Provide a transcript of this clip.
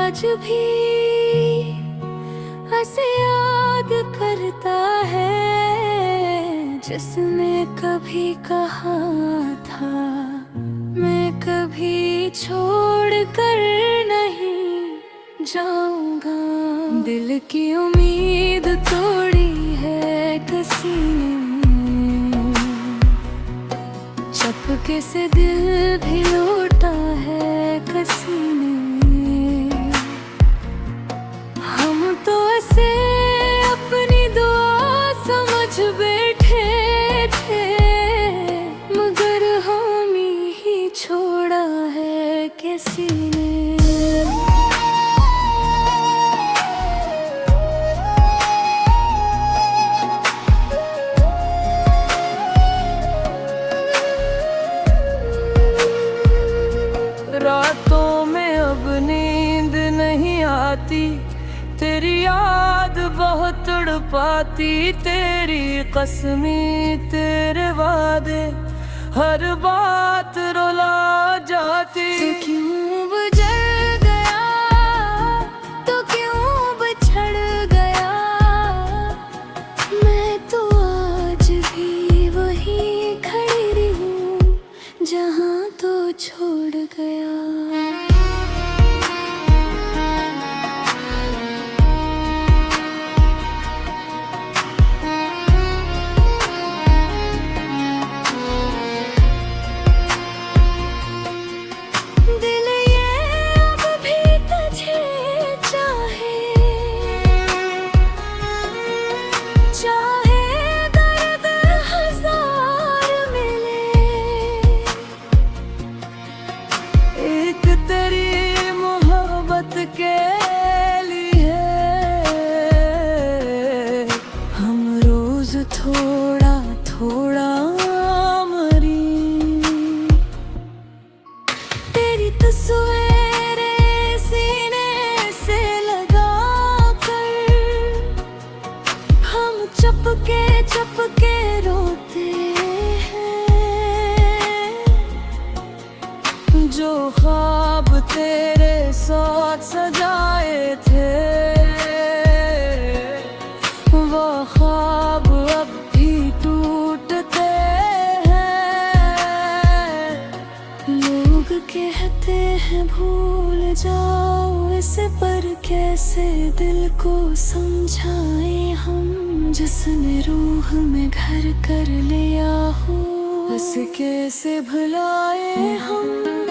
आज भी हसे याद करता है, जिसने कभी कहा था मैं कभी छोड़ कर नहीं जाऊंगा। दिल की उम्मीद तोड़ी है किसी ने, चपके से दिल भी लूटा है किसी ने। हम तो ऐसे अपनी दुआ समझ बैठे थे, मगर हम ही छोड़ा है किसी ने। रातों में अब नींद नहीं आती, तेरी याद बहुत तड़पाती। तेरी कसमी तेरे वादे हर बात रुला जाती। तो क्यों गुजर गया, तो क्यों बिछड़ गया, मैं तो आज भी वहीं खड़ी हूँ जहाँ तो छोड़ गया। दिल ये अब भी तुझे चाहे, चाहे दर्द हजार मिले। एक तेरी मोहब्बत के लिए हम रोज थोड़ा थोड़ा मरी। तेरी तस्वीरें सीने से लगा कर हम चपके चपके रोते हैं। जो ख्वाब तेरे साथ सजाए थे, वो ख्वाब अब भी टूटते हैं। लोग कहते हैं भूल जाओ इसे, पर कैसे दिल को समझाएं हम, जिसने रूह में घर कर लिया हो। बस कैसे भुलाए हम।